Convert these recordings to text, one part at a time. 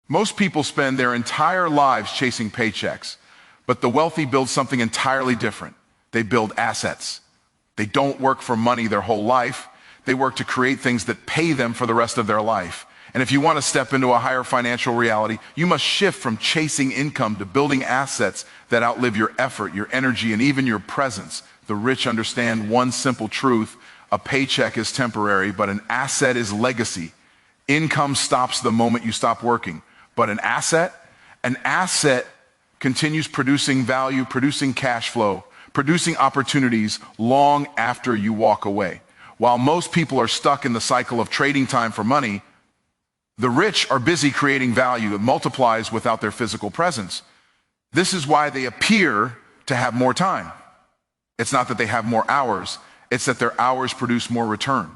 Most people spend their entire lives chasing paychecks, but the wealthy build something entirely different. They build assets. They don't work for money their whole life. They work to create things that pay them for the rest of their life. And if you want to step into a higher financial reality, you must shift from chasing income to building assets that outlive your effort, your energy, and even your presence. The rich understand one simple truth: a paycheck is temporary, but an asset is legacy. Income stops the moment you stop working, but an asset continues producing value, producing cash flow, producing opportunities long after you walk away. While most people are stuck in the cycle of trading time for money, the rich are busy creating value that multiplies without their physical presence. This is why they appear to have more time. It's not that they have more hours, it's that their hours produce more return.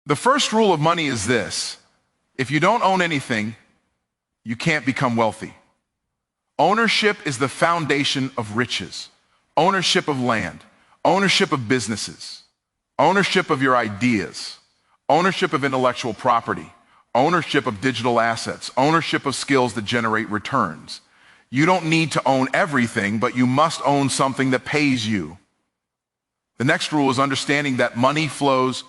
The first rule of money is this: if you don't own anything, you can't become wealthy. Ownership is the foundation of riches. Ownership of land, ownership of businesses, ownership of your ideas, ownership of intellectual property, ownership of digital assets, ownership of skills that generate returns. You don't need to own everything, but you must own something that pays you. The next rule is understanding that money flows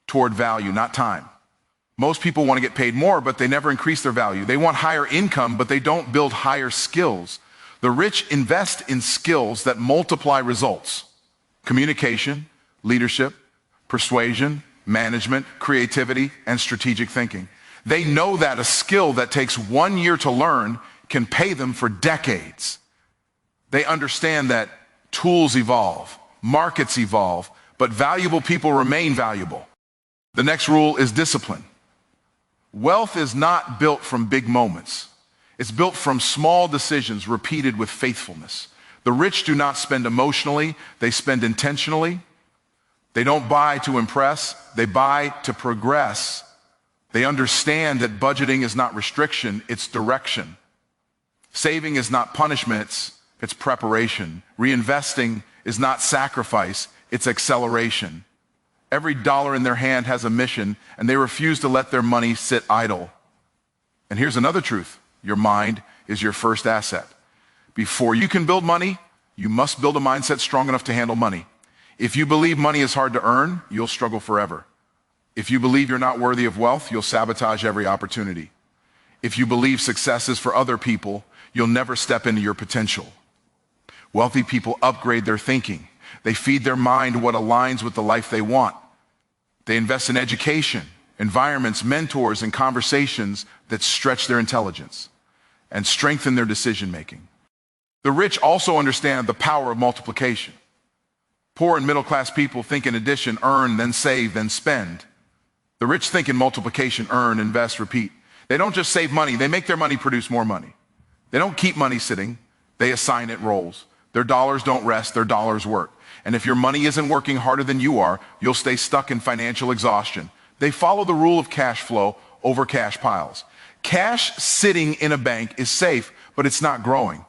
toward value, not time. Most people want to get paid more, but they never increase their value. They want higher income, but they don't build higher skills. The rich invest in skills that multiply results: communication, leadership, persuasion, management, creativity, and strategic thinking. They know that a skill that takes 1 year to learn can pay them for decades. They understand that tools evolve, markets evolve, but valuable people remain valuable. The next rule is discipline. Wealth is not built from big moments. It's built from small decisions repeated with faithfulness. The rich do not spend emotionally, they spend intentionally. They don't buy to impress, they buy to progress. They understand that budgeting is not restriction, it's direction. Saving is not punishment, it's preparation. Reinvesting is not sacrifice, it's acceleration. Every dollar in their hand has a mission, and they refuse to let their money sit idle. And here's another truth: your mind is your first asset. Before you can build money, you must build a mindset strong enough to handle money. If you believe money is hard to earn, you'll struggle forever. If you believe you're not worthy of wealth, you'll sabotage every opportunity. If you believe success is for other people, you'll never step into your potential. Wealthy people upgrade their thinking. They feed their mind what aligns with the life they want. They invest in education, environments, mentors, and conversations that stretch their intelligence and strengthen their decision-making. The rich also understand the power of multiplication. Poor and middle-class people think in addition, earn, then save, then spend. The rich think in multiplication: earn, invest, repeat. They don't just save money, they make their money produce more money. They don't keep money sitting, they assign it roles. Their dollars don't rest, their dollars work. And if your money isn't working harder than you are, you'll stay stuck in financial exhaustion. They follow the rule of cash flow over cash piles. Cash sitting in a bank is safe, but it's not growing.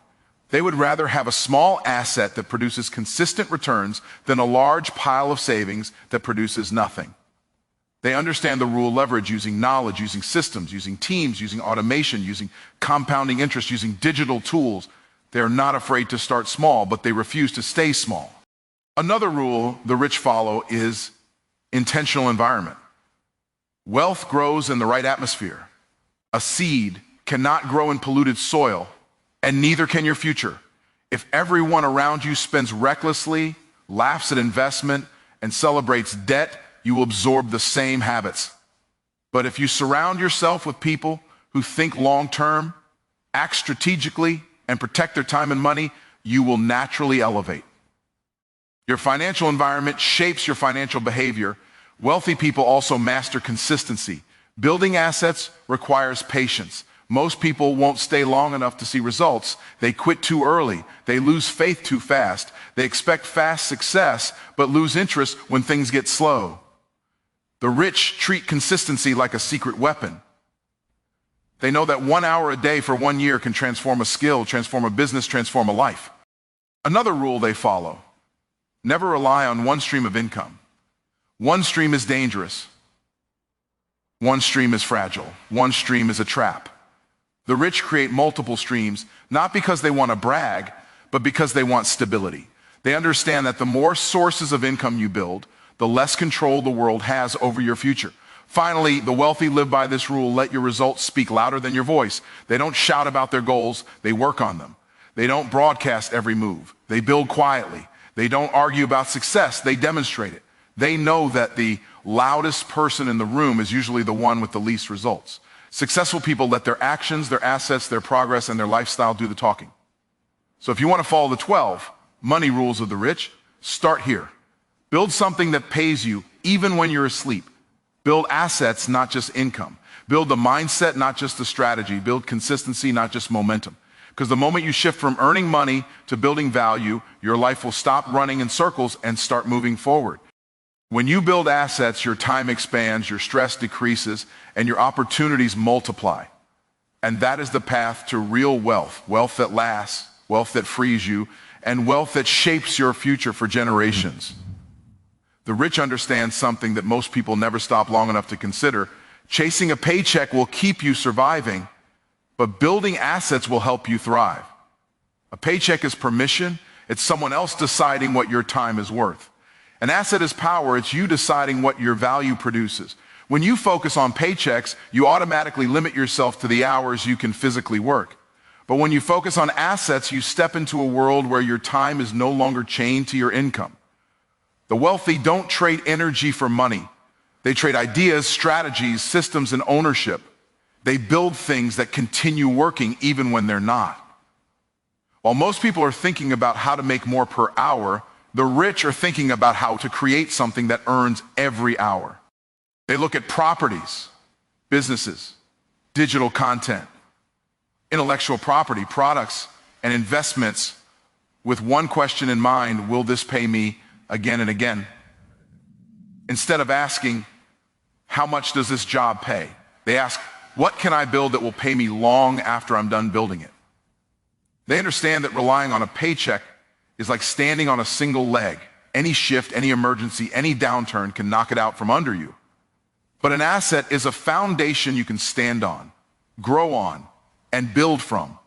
They would rather have a small asset that produces consistent returns than a large pile of savings that produces nothing. They understand the rule of leverage: using knowledge, using systems, using teams, using automation, using compounding interest, using digital tools. They're not afraid to start small, but they refuse to stay small. Another rule the rich follow is intentional environment. Wealth grows in the right atmosphere. A seed cannot grow in polluted soil, and neither can your future. If everyone around you spends recklessly, laughs at investment, and celebrates debt, you will absorb the same habits. But if you surround yourself with people who think long-term, act strategically, and protect their time and money, you will naturally elevate. Your financial environment shapes your financial behavior. Wealthy people also master consistency. Building assets requires patience. Most people won't stay long enough to see results. They quit too early. They lose faith too fast. They expect fast success, but lose interest when things get slow. The rich treat consistency like a secret weapon. They know that 1 hour a day for 1 year can transform a skill, transform a business, transform a life. Another rule they follow: never rely on one stream of income. One stream is dangerous. One stream is fragile. One stream is a trap. The rich create multiple streams, not because they want to brag, but because they want stability. They understand that the more sources of income you build, the less control the world has over your future. Finally, the wealthy live by this rule: let your results speak louder than your voice. They don't shout about their goals, they work on them. They don't broadcast every move. They build quietly. They don't argue about success, they demonstrate it. They know that the loudest person in the room is usually the one with the least results. Successful people let their actions, their assets, their progress, and their lifestyle do the talking. So if you want to follow the 12 money rules of the rich, start here. Build something that pays you even when you're asleep. Build assets, not just income. Build the mindset, not just the strategy. Build consistency, not just momentum. Because the moment you shift from earning money to building value, your life will stop running in circles and start moving forward. When you build assets, your time expands, your stress decreases, and your opportunities multiply. And that is the path to real wealth, wealth that lasts, wealth that frees you, and wealth that shapes your future for generations. The rich understand something that most people never stop long enough to consider. Chasing a paycheck will keep you surviving, but building assets will help you thrive. A paycheck is permission. It's someone else deciding what your time is worth. An asset is power. It's you deciding what your value produces. When you focus on paychecks, you automatically limit yourself to the hours you can physically work. But when you focus on assets, you step into a world where your time is no longer chained to your income. The wealthy don't trade energy for money. They trade ideas, strategies, systems, and ownership. They build things that continue working even when they're not. While most people are thinking about how to make more per hour, the rich are thinking about how to create something that earns every hour. They look at properties, businesses, digital content, intellectual property, products, and investments with one question in mind: will this pay me again and again? Instead of asking, how much does this job pay? They ask, what can I build that will pay me long after I'm done building it? They understand that relying on a paycheck is like standing on a single leg. Any shift, any emergency, any downturn can knock it out from under you. But an asset is a foundation you can stand on, grow on, and build from.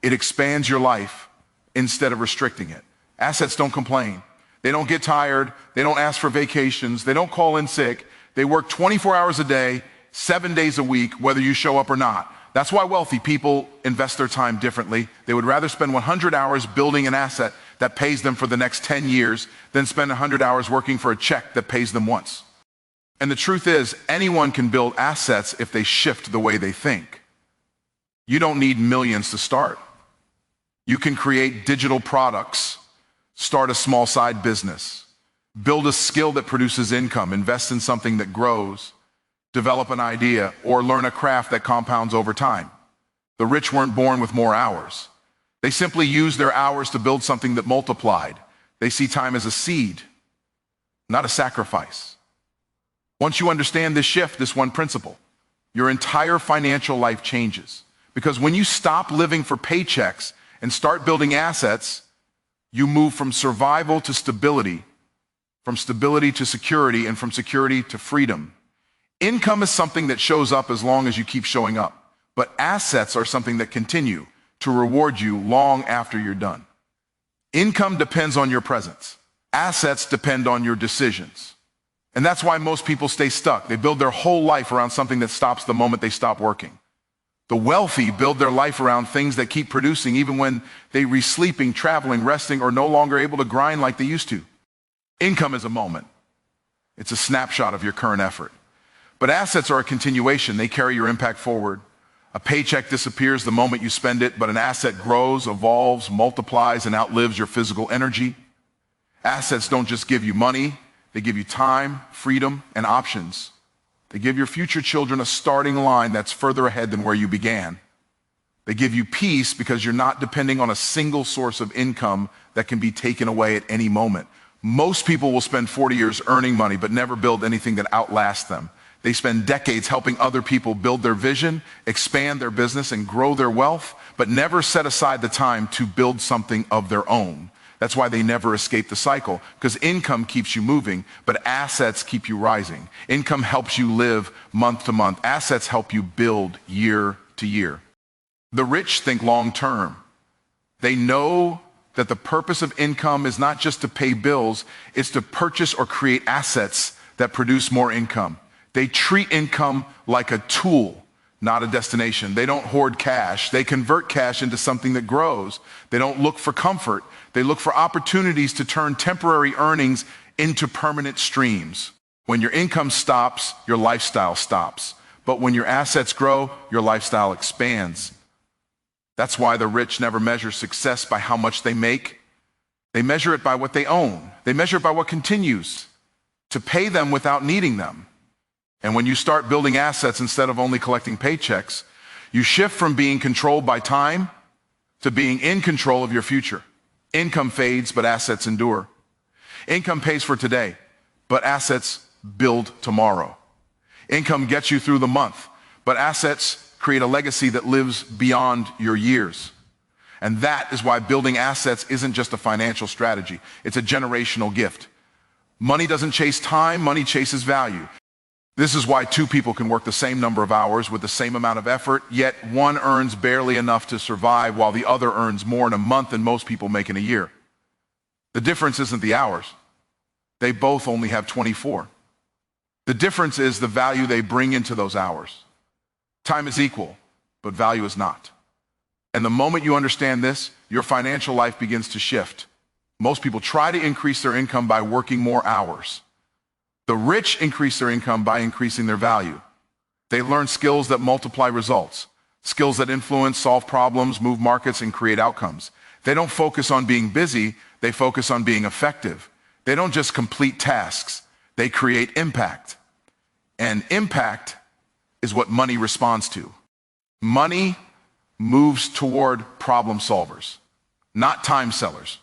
It expands your life instead of restricting it. Assets don't complain. They don't get tired. They don't ask for vacations. They don't call in sick. They work 24 hours a day, 7 days a week, whether you show up or not. That's why wealthy people invest their time differently. They would rather spend 100 hours building an asset that pays them for the next 10 years than spend 100 hours working for a check that pays them once. And the truth is, anyone can build assets if they shift the way they think. You don't need millions to start. You can create digital products, start a small side business, build a skill that produces income, invest in something that grows, develop an idea, or learn a craft that compounds over time. The rich weren't born with more hours. They simply used their hours to build something that multiplied. They see time as a seed, not a sacrifice. Once you understand this shift, this one principle, your entire financial life changes. Because when you stop living for paychecks and start building assets, you move from survival to stability, from stability to security, and from security to freedom. Income is something that shows up as long as you keep showing up, but assets are something that continue to reward you long after you're done. Income depends on your presence. Assets depend on your decisions. And that's why most people stay stuck. They build their whole life around something that stops the moment they stop working. The wealthy build their life around things that keep producing even when they re-sleeping, traveling, resting, or no longer able to grind like they used to. Income is a moment. It's a snapshot of your current effort. But assets are a continuation. They carry your impact forward. A paycheck disappears the moment you spend it, but an asset grows, evolves, multiplies, and outlives your physical energy. Assets don't just give you money. They give you time, freedom, and options. They give your future children a starting line that's further ahead than where you began. They give you peace because you're not depending on a single source of income that can be taken away at any moment. Most people will spend 40 years earning money but never build anything that outlasts them. They spend decades helping other people build their vision, expand their business, and grow their wealth, but never set aside the time to build something of their own. That's why they never escape the cycle, because income keeps you moving, but assets keep you rising. Income helps you live month to month. Assets help you build year to year. The rich think long term. They know that the purpose of income is not just to pay bills, it's to purchase or create assets that produce more income. They treat income like a tool, not a destination. They don't hoard cash. They convert cash into something that grows. They don't look for comfort. They look for opportunities to turn temporary earnings into permanent streams. When your income stops, your lifestyle stops. But when your assets grow, your lifestyle expands. That's why the rich never measure success by how much they make. They measure it by what they own. They measure it by what continues to pay them without needing them. And when you start building assets instead of only collecting paychecks, you shift from being controlled by time to being in control of your future. Income fades, but assets endure. Income pays for today, but assets build tomorrow. Income gets you through the month, but assets create a legacy that lives beyond your years. And that is why building assets isn't just a financial strategy. It's a generational gift. Money doesn't chase time, money chases value. This is why two people can work the same number of hours with the same amount of effort, yet one earns barely enough to survive while the other earns more in a month than most people make in a year. The difference isn't the hours. They both only have 24. The difference is the value they bring into those hours. Time is equal, but value is not. And the moment you understand this, your financial life begins to shift. Most people try to increase their income by working more hours. The rich increase their income by increasing their value. They learn skills that multiply results, skills that influence, solve problems, move markets, and create outcomes. They don't focus on being busy, they focus on being effective. They don't just complete tasks, they create impact. And impact is what money responds to. Money moves toward problem solvers, not time sellers.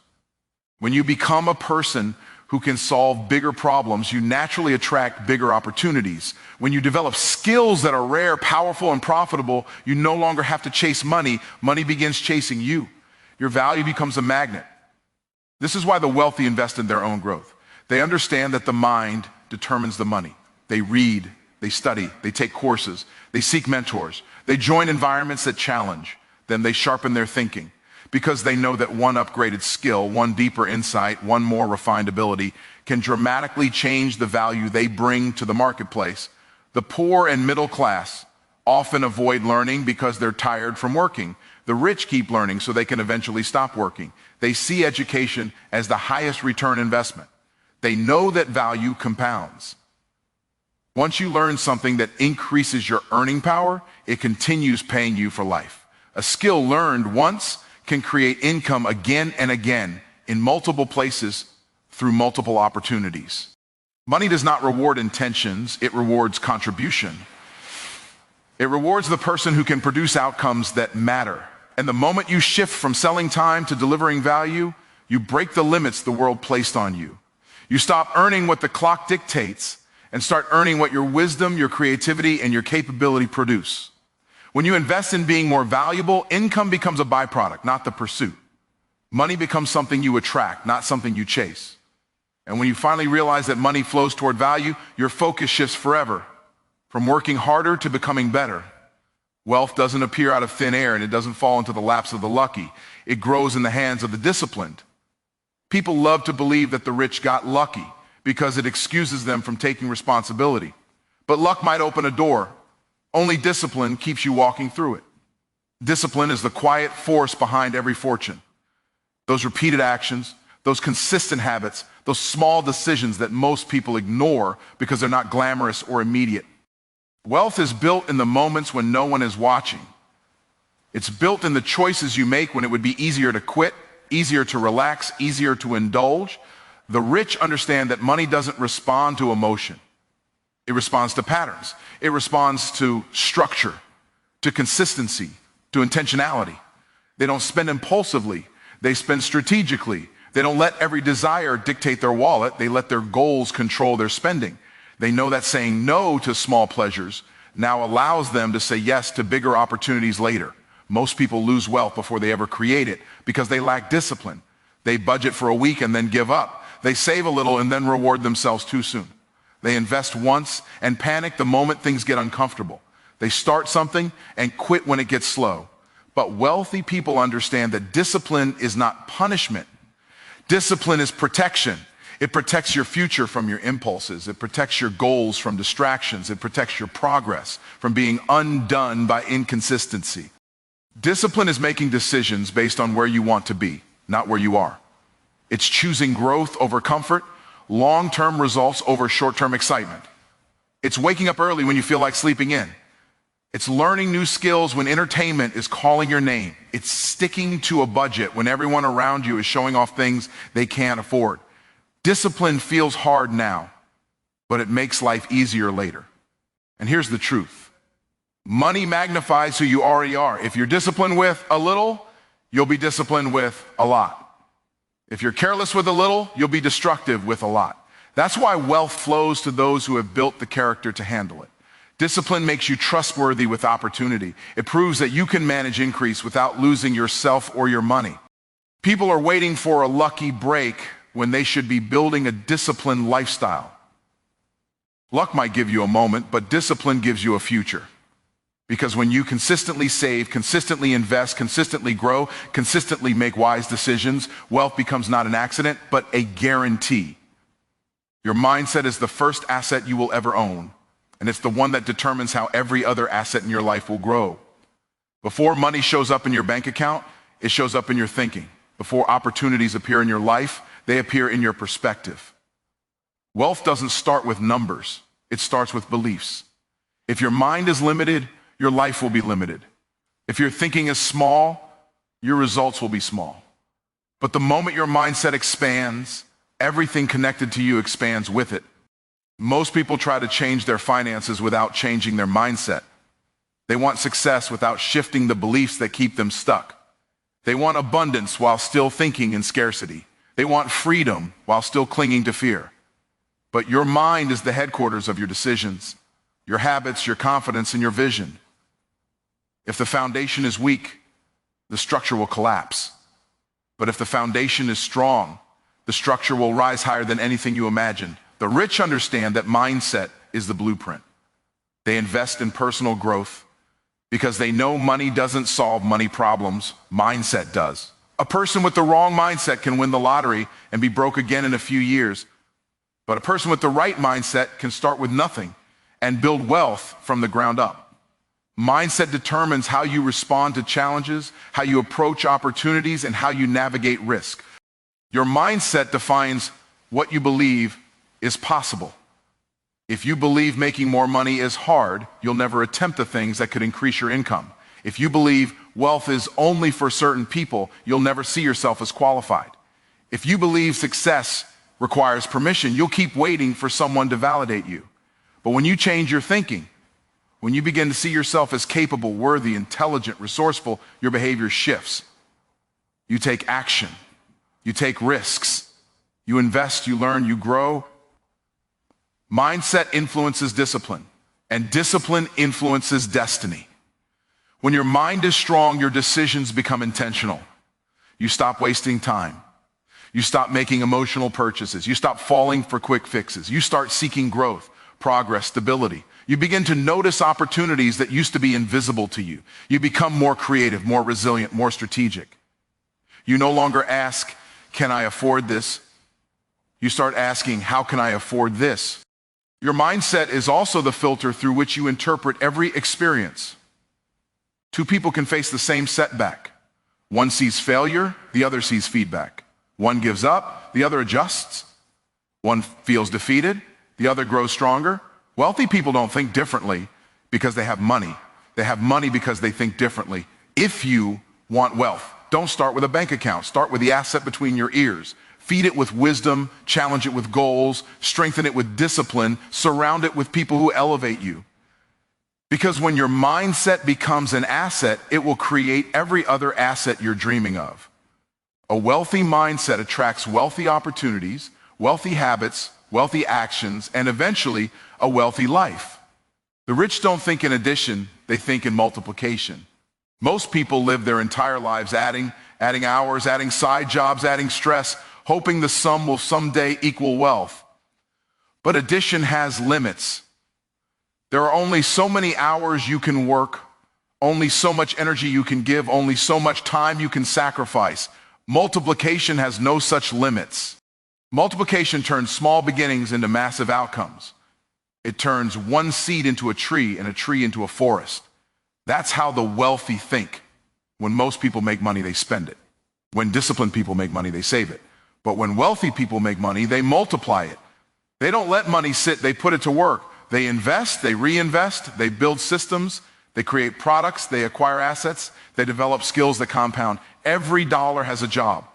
When you become a person who can solve bigger problems, you naturally attract bigger opportunities. When you develop skills that are rare, powerful, and profitable, you no longer have to chase money. Money begins chasing you. Your value becomes a magnet. This is why the wealthy invest in their own growth. They understand that the mind determines the money. They read, they study, they take courses, they seek mentors, they join environments that challenge, then they sharpen their thinking because they know that one upgraded skill, one deeper insight, one more refined ability can dramatically change the value they bring to the marketplace. The poor and middle class often avoid learning because they're tired from working. The rich keep learning so they can eventually stop working. They see education as the highest return investment. They know that value compounds. Once you learn something that increases your earning power, it continues paying you for life. A skill learned once can create income again and again in multiple places through multiple opportunities. Money does not reward intentions, it rewards contribution. It rewards the person who can produce outcomes that matter. And the moment you shift from selling time to delivering value, you break the limits the world placed on you. You stop earning what the clock dictates and start earning what your wisdom, your creativity, and your capability produce. When you invest in being more valuable, income becomes a byproduct, not the pursuit. Money becomes something you attract, not something you chase. And when you finally realize that money flows toward value, your focus shifts forever, from working harder to becoming better. Wealth doesn't appear out of thin air and it doesn't fall into the laps of the lucky. It grows in the hands of the disciplined. People love to believe that the rich got lucky because it excuses them from taking responsibility. But luck might open a door. Only discipline keeps you walking through it. Discipline is the quiet force behind every fortune. Those repeated actions, those consistent habits, those small decisions that most people ignore because they're not glamorous or immediate. Wealth is built in the moments when no one is watching. It's built in the choices you make when it would be easier to quit, easier to relax, easier to indulge. The rich understand that money doesn't respond to emotion. It responds to patterns. It responds to structure, to consistency, to intentionality. They don't spend impulsively. They spend strategically. They don't let every desire dictate their wallet. They let their goals control their spending. They know that saying no to small pleasures now allows them to say yes to bigger opportunities later. Most people lose wealth before they ever create it because they lack discipline. They budget for a week and then give up. They save a little and then reward themselves too soon. They invest once and panic the moment things get uncomfortable. They start something and quit when it gets slow. But wealthy people understand that discipline is not punishment. Discipline is protection. It protects your future from your impulses. It protects your goals from distractions. It protects your progress from being undone by inconsistency. Discipline is making decisions based on where you want to be, not where you are. It's choosing growth over comfort, long-term results over short-term excitement. It's waking up early when you feel like sleeping in. It's learning new skills when entertainment is calling your name. It's sticking to a budget when everyone around you is showing off things they can't afford. Discipline feels hard now, but it makes life easier later. And here's the truth. Money magnifies who you already are. If you're disciplined with a little, you'll be disciplined with a lot. If you're careless with a little, you'll be destructive with a lot. That's why wealth flows to those who have built the character to handle it. Discipline makes you trustworthy with opportunity. It proves that you can manage increase without losing yourself or your money. People are waiting for a lucky break when they should be building a disciplined lifestyle. Luck might give you a moment, but discipline gives you a future. Because when you consistently save, consistently invest, consistently grow, consistently make wise decisions, wealth becomes not an accident, but a guarantee. Your mindset is the first asset you will ever own, and it's the one that determines how every other asset in your life will grow. Before money shows up in your bank account, it shows up in your thinking. Before opportunities appear in your life, they appear in your perspective. Wealth doesn't start with numbers. It starts with beliefs. If your mind is limited, your life will be limited. If your thinking is small, your results will be small. But the moment your mindset expands, everything connected to you expands with it. Most people try to change their finances without changing their mindset. They want success without shifting the beliefs that keep them stuck. They want abundance while still thinking in scarcity. They want freedom while still clinging to fear. But your mind is the headquarters of your decisions, your habits, your confidence, and your vision. If the foundation is weak, the structure will collapse. But if the foundation is strong, the structure will rise higher than anything you imagined. The rich understand that mindset is the blueprint. They invest in personal growth because they know money doesn't solve money problems, mindset does. A person with the wrong mindset can win the lottery and be broke again in a few years. But a person with the right mindset can start with nothing and build wealth from the ground up. Mindset determines how you respond to challenges, how you approach opportunities, and how you navigate risk. Your mindset defines what you believe is possible. If you believe making more money is hard, you'll never attempt the things that could increase your income. If you believe wealth is only for certain people, you'll never see yourself as qualified. If you believe success requires permission, you'll keep waiting for someone to validate you. But when you change your thinking, when you begin to see yourself as capable, worthy, intelligent, resourceful, your behavior shifts. You take action. You take risks. You invest, you learn, you grow. Mindset influences discipline, and discipline influences destiny. When your mind is strong, your decisions become intentional. You stop wasting time. You stop making emotional purchases. You stop falling for quick fixes. You start seeking growth, progress, stability. You begin to notice opportunities that used to be invisible to you. You become more creative, more resilient, more strategic. You no longer ask, can I afford this? You start asking, how can I afford this? Your mindset is also the filter through which you interpret every experience. Two people can face the same setback. One sees failure, the other sees feedback. One gives up, the other adjusts. One feels defeated, the other grows stronger. Wealthy people don't think differently because they have money. They have money because they think differently. If you want wealth, don't start with a bank account. Start with the asset between your ears. Feed it with wisdom, challenge it with goals, strengthen it with discipline, surround it with people who elevate you. Because when your mindset becomes an asset, it will create every other asset you're dreaming of. A wealthy mindset attracts wealthy opportunities, wealthy habits, wealthy actions, and eventually a wealthy life. The rich don't think in addition, they think in multiplication. Most people live their entire lives adding hours, adding side jobs, adding stress, hoping the sum will someday equal wealth. But addition has limits. There are only so many hours you can work, only so much energy you can give, only so much time you can sacrifice. Multiplication has no such limits. Multiplication turns small beginnings into massive outcomes. It turns one seed into a tree and a tree into a forest. That's how the wealthy think. When most people make money, they spend it. When disciplined people make money, they save it. But when wealthy people make money, they multiply it. They don't let money sit, they put it to work. They invest, they reinvest, they build systems, they create products, they acquire assets, they develop skills that compound. Every dollar has a job.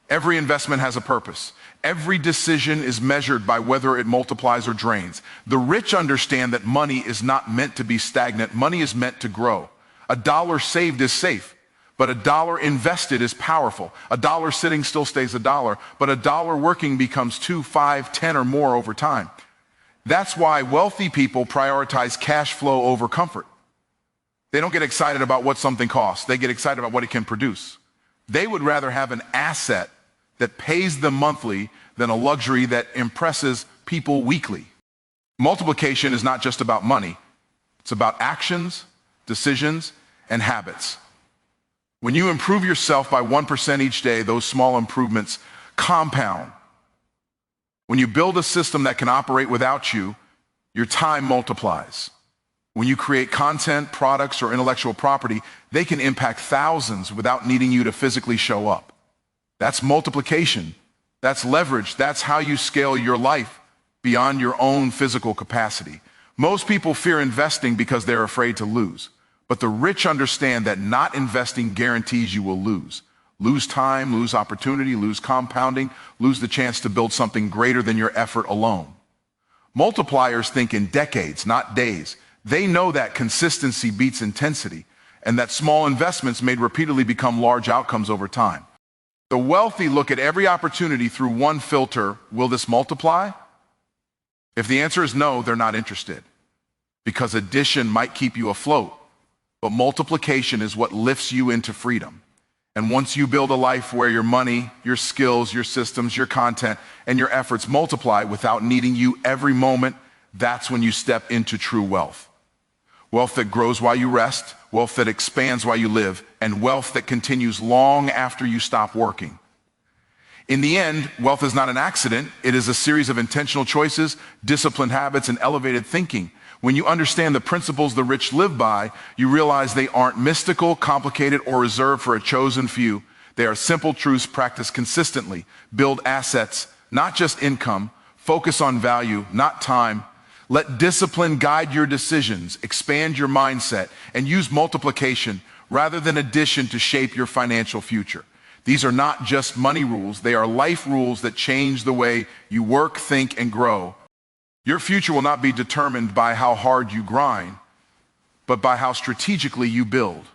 Every investment has a purpose. Every decision is measured by whether it multiplies or drains. The rich understand that money is not meant to be stagnant. Money is meant to grow. A dollar saved is safe, but a dollar invested is powerful. A dollar sitting still stays a dollar, but a dollar working becomes 2, 5, 10 or more over time. That's why wealthy people prioritize cash flow over comfort. They don't get excited about what something costs. They get excited about what it can produce. They would rather have an asset that pays them monthly than a luxury that impresses people weekly. Multiplication is not just about money. It's about actions, decisions, and habits. When you improve yourself by 1% each day, those small improvements compound. When you build a system that can operate without you, your time multiplies. When you create content, products, or intellectual property, they can impact thousands without needing you to physically show up. That's multiplication. That's leverage. That's how you scale your life beyond your own physical capacity. Most people fear investing because they're afraid to lose. But the rich understand that not investing guarantees you will lose. Lose time, lose opportunity, lose compounding, lose the chance to build something greater than your effort alone. Multipliers think in decades, not days. They know that consistency beats intensity and that small investments made repeatedly become large outcomes over time. The wealthy look at every opportunity through one filter: will this multiply? If the answer is no, they're not interested, because addition might keep you afloat, but multiplication is what lifts you into freedom. And once you build a life where your money, your skills, your systems, your content, and your efforts multiply without needing you every moment, that's when you step into true wealth. Wealth that grows while you rest, wealth that expands while you live, and wealth that continues long after you stop working. In the end, wealth is not an accident. It is a series of intentional choices, disciplined habits, and elevated thinking. When you understand the principles the rich live by, you realize they aren't mystical, complicated, or reserved for a chosen few. They are simple truths practiced consistently. Build assets, not just income. Focus on value, not time. Let discipline guide your decisions, expand your mindset, and use multiplication rather than addition to shape your financial future. These are not just money rules, they are life rules that change the way you work, think, and grow. Your future will not be determined by how hard you grind, but by how strategically you build.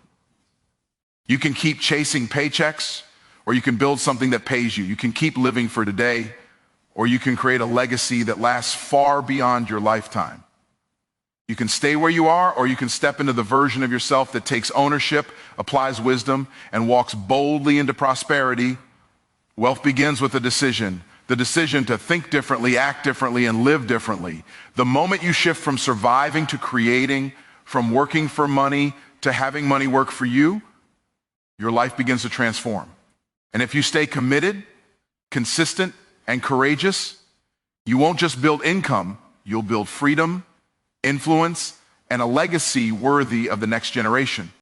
You can keep chasing paychecks, or you can build something that pays you. You can keep living for today, or you can create a legacy that lasts far beyond your lifetime. You can stay where you are, or you can step into the version of yourself that takes ownership, applies wisdom, and walks boldly into prosperity. Wealth begins with a decision. The decision to think differently, act differently, and live differently. The moment you shift from surviving to creating, from working for money to having money work for you, your life begins to transform. And if you stay committed, consistent, and courageous, you won't just build income, you'll build freedom, influence, and a legacy worthy of the next generation.